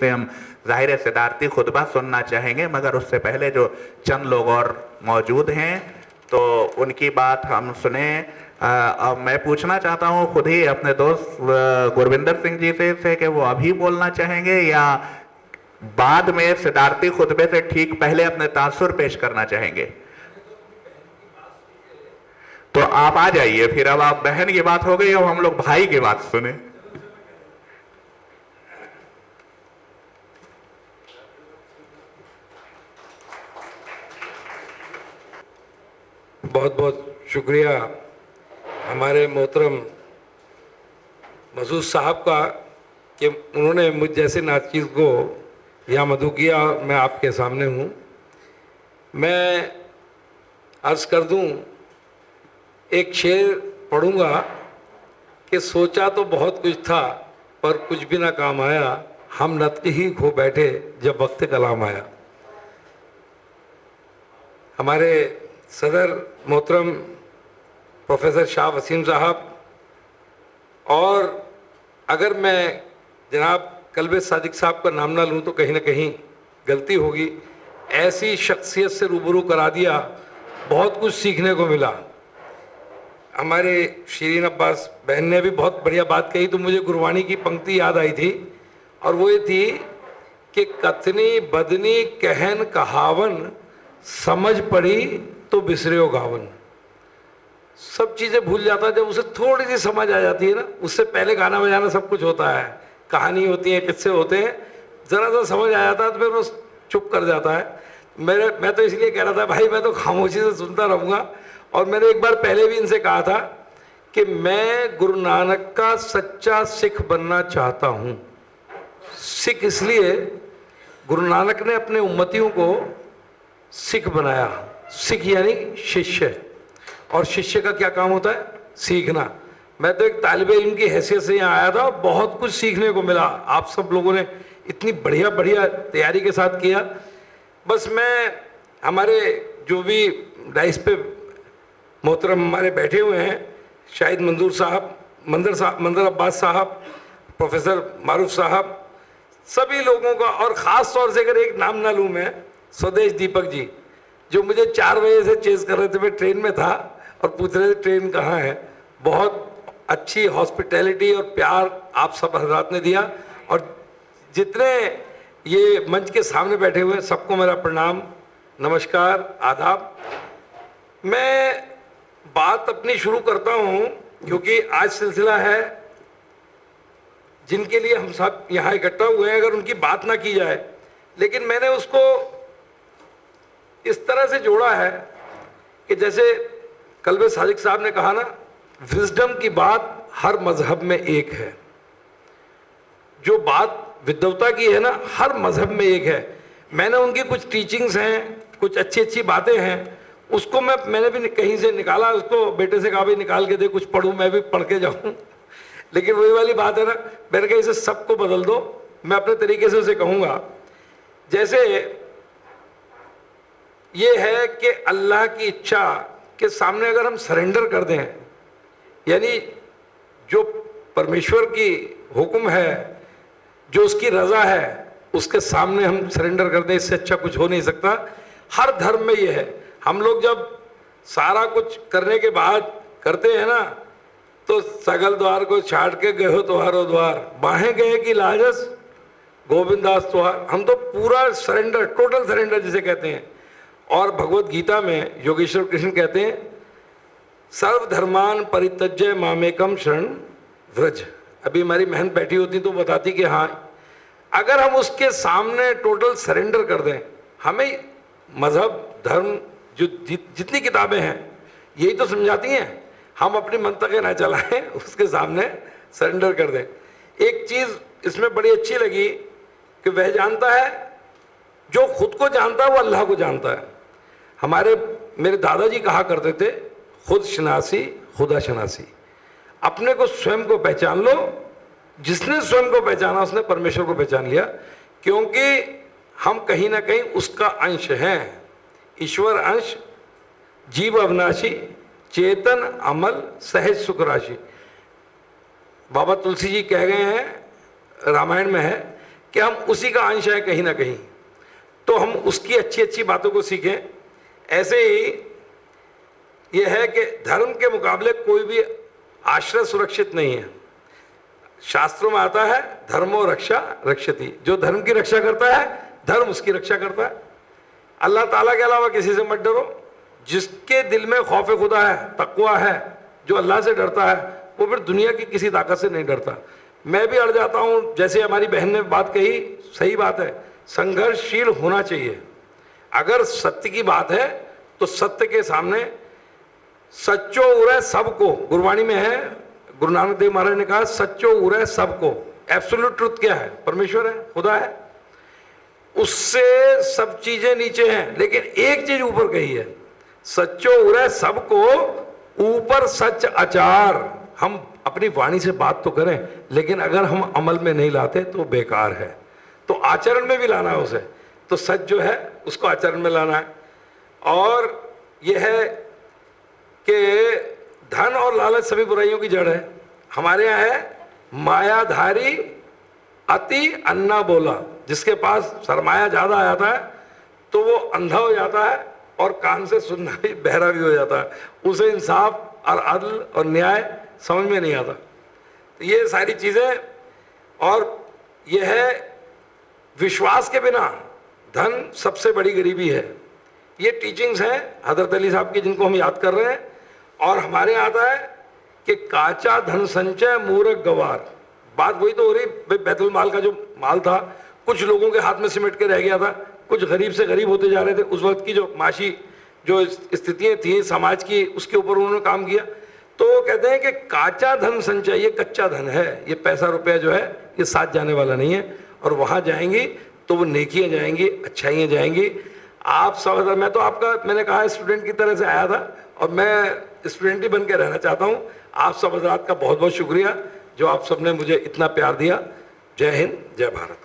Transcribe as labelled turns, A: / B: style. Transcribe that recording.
A: से हम ज़ाहिर सिद्धार्थी खुतबा सुनना चाहेंगे, मगर उससे पहले जो चंद लोग और मौजूद हैं तो उनकी बात हम सुने। अब मैं पूछना चाहता हूं खुद ही अपने दोस्त गुरविंदर सिंह जी से कि वो अभी बोलना चाहेंगे या बाद में सिद्धार्थी खुतबे से ठीक पहले अपने तासुर पेश करना चाहेंगे। तो आप आ जाइए फिर। अब आप बहन की बात हो गई, अब हम लोग भाई की बात सुने।
B: बहुत बहुत शुक्रिया हमारे मोहतरम मसूद साहब का कि उन्होंने मुझ जैसे नाचीज़ को यहाँ मदऊ किया और मैं आपके सामने हूँ। मैं अर्ज़ कर दूँ, एक शेर पढ़ूँगा कि सोचा तो बहुत कुछ था पर कुछ भी ना काम आया, हम नत्क ही खो बैठे जब वक्त कलाम आया। हमारे सदर मोहतरम प्रोफेसर शाह वसीम साहब, और अगर मैं जनाब कल्बे सादिक साहब का नाम ना लूँ तो कहीं ना कहीं गलती होगी, ऐसी शख्सियत से रूबरू करा दिया, बहुत कुछ सीखने को मिला। हमारे शीरीन अब्बास बहन ने भी बहुत बढ़िया बात कही, तो मुझे गुरबानी की पंक्ति याद आई थी, और वो ये थी कि कथनी बदनी कहन कहावन, समझ पड़ी तो बिसरे गावन। सब चीज़ें भूल जाता है जब उसे थोड़ी सी समझ आ जाती है ना, उससे पहले गाना बजाना सब कुछ होता है, कहानी होती है, किस्से होते हैं, ज़रा सा समझ आ जाता है तो फिर वो चुप कर जाता है। मैं तो इसलिए कह रहा था भाई, मैं तो खामोशी से सुनता रहूँगा। और मैंने एक बार पहले भी इनसे कहा था कि मैं गुरु नानक का सच्चा सिख बनना चाहता हूँ। सिख इसलिए, गुरु नानक ने अपने उम्मतियों को सिख बनाया। सिख यानी शिष्य, और शिष्य का क्या काम होता है? सीखना। मैं तो एक तालिबे इल्म की हैसियत से यहाँ आया था, बहुत कुछ सीखने को मिला। आप सब लोगों ने इतनी बढ़िया बढ़िया तैयारी के साथ किया। बस मैं, हमारे जो भी डाइस पे मोहतरम हमारे बैठे हुए हैं, शाहिद मंदूर साहब, मंदर अब्बास साहब, प्रोफेसर मारूफ साहब, सभी लोगों का, और ख़ास तौर से अगर एक नाम ना लूँ मैं, स्वदेश दीपक जी, जो मुझे 4 बजे से चेज़ कर रहे थे। मैं ट्रेन में था और पूछ रहे थे ट्रेन कहाँ है। बहुत अच्छी हॉस्पिटैलिटी और प्यार आप सब हजरात ने दिया, और जितने ये मंच के सामने बैठे हुए सबको मेरा प्रणाम, नमस्कार, आदाब। मैं बात अपनी शुरू करता हूँ क्योंकि आज सिलसिला है जिनके लिए हम सब यहाँ इकट्ठा हुए हैं, अगर उनकी बात ना की जाए, लेकिन मैंने उसको इस तरह से जोड़ा है कि जैसे कल्बे सादिक साहब ने कहा ना, विजडम की बात हर मजहब में एक है। जो बात विद्वता की है ना, हर मजहब में एक है। मैंने उनकी कुछ टीचिंग्स हैं, कुछ अच्छी अच्छी बातें हैं, उसको मैंने भी कहीं से निकाला। उसको बेटे से कहा भी निकाल के दे, कुछ पढ़ूं, मैं भी पढ़ के जाऊं। लेकिन वही वाली बात है ना, मैंने कहा इसे सबको बदल दो, मैं अपने तरीके से उसे कहूँगा। जैसे ये है कि अल्लाह की इच्छा के सामने अगर हम सरेंडर कर दें, यानी जो परमेश्वर की हुक्म है, जो उसकी रज़ा है, उसके सामने हम सरेंडर कर दें, इससे अच्छा कुछ हो नहीं सकता। हर धर्म में ये है। हम लोग जब सारा कुछ करने के बाद करते हैं ना, तो सगल द्वार को छाट के गए हो तुम्हारो द्वार, बाहें गए कि लाजस गोविंदास तुहार। हम तो पूरा सरेंडर, टोटल सरेंडर जिसे कहते हैं। और भगवत गीता में योगेश्वर कृष्ण कहते हैं, सर्वधर्मान परित्यज्य मामेकम शरण व्रज। अभी हमारी बहन बैठी होती तो बताती कि हाँ, अगर हम उसके सामने टोटल सरेंडर कर दें, हमें मजहब धर्म जो जितनी किताबें हैं यही तो समझाती हैं, हम अपनी मंतक़े ना चलाएं, उसके सामने सरेंडर कर दें। एक चीज़ इसमें बड़ी अच्छी लगी कि वह जानता है, जो खुद को जानता है वो अल्लाह को जानता है। मेरे दादाजी कहा करते थे, खुद शनासी खुदा शनासी। अपने को स्वयं को पहचान लो। जिसने स्वयं को पहचाना उसने परमेश्वर को पहचान लिया, क्योंकि हम कहीं ना कहीं उसका अंश हैं। ईश्वर अंश, जीव अविनाशी, चेतन अमल, सहज सुख राशि। बाबा तुलसी जी कह गए हैं, रामायण में है कि हम उसी का अंश है कहीं ना कहीं, तो हम उसकी अच्छी अच्छी बातों को सीखें। ऐसे ही यह है कि धर्म के मुकाबले कोई भी आश्रय सुरक्षित नहीं है। शास्त्रों में आता है धर्मो रक्षा रक्षति, जो धर्म की रक्षा करता है धर्म उसकी रक्षा करता है। अल्लाह ताला के अलावा किसी से मत डरो। जिसके दिल में खौफ खुदा है, तकवा है, जो अल्लाह से डरता है, वो फिर दुनिया की किसी ताकत से नहीं डरता। मैं भी अड़ जाता हूँ, जैसे हमारी बहन ने बात कही, सही बात है, संघर्षशील होना चाहिए। अगर सत्य की बात है तो सत्य के सामने सच्चो उरे सबको, गुरबाणी में है, गुरु नानक देव महाराज ने कहा सच्चो उरे सबको। एब्सोल्यूट ट्रुथ क्या है? परमेश्वर है, खुदा है, उससे सब चीजें नीचे हैं, लेकिन एक चीज ऊपर कही है, सच्चो उरे सबको, ऊपर सच आचार। हम अपनी वाणी से बात तो करें, लेकिन अगर हम अमल में नहीं लाते तो बेकार है। तो आचरण में भी लाना है उसे, तो सच जो है उसको आचरण में लाना है। और यह है कि धन और लालच सभी बुराइयों की जड़ है। हमारे यहाँ है मायाधारी अति अन्ना बोला, जिसके पास सरमाया ज्यादा आ जाता है तो वो अंधा हो जाता है और कान से सुनना भी बहरा भी हो जाता है, उसे इंसाफ और अदल और न्याय समझ में नहीं आता। तो ये सारी चीजें, और यह है विश्वास के बिना धन सबसे बड़ी गरीबी है। ये टीचिंग्स हैं हजरत अली साहब की, जिनको हम याद कर रहे हैं। और हमारे यहाँ आता है कि काचा धन संचय मूर्ख गवार। बात वही तो हो रही, बैतुल माल का जो माल था कुछ लोगों के हाथ में सिमट के रह गया था, कुछ गरीब से गरीब होते जा रहे थे। उस वक्त की जो माशी जो स्थितियाँ थी समाज की, उसके ऊपर उन्होंने काम किया। तो वो कहते हैं कि काचा धन संचय, ये कच्चा धन है, ये पैसा रुपया जो है ये साथ जाने वाला नहीं है, और वहाँ जाएंगी तो वो नेकियाँ जाएंगी, अच्छाइयाँ जाएंगी। आप सब, मैं तो आपका, मैंने कहा स्टूडेंट की तरह से आया था और मैं स्टूडेंट ही बन के रहना चाहता हूँ। आप सब हजरात का बहुत बहुत शुक्रिया जो आप सबने मुझे इतना प्यार दिया। जय हिंद, जय भारत।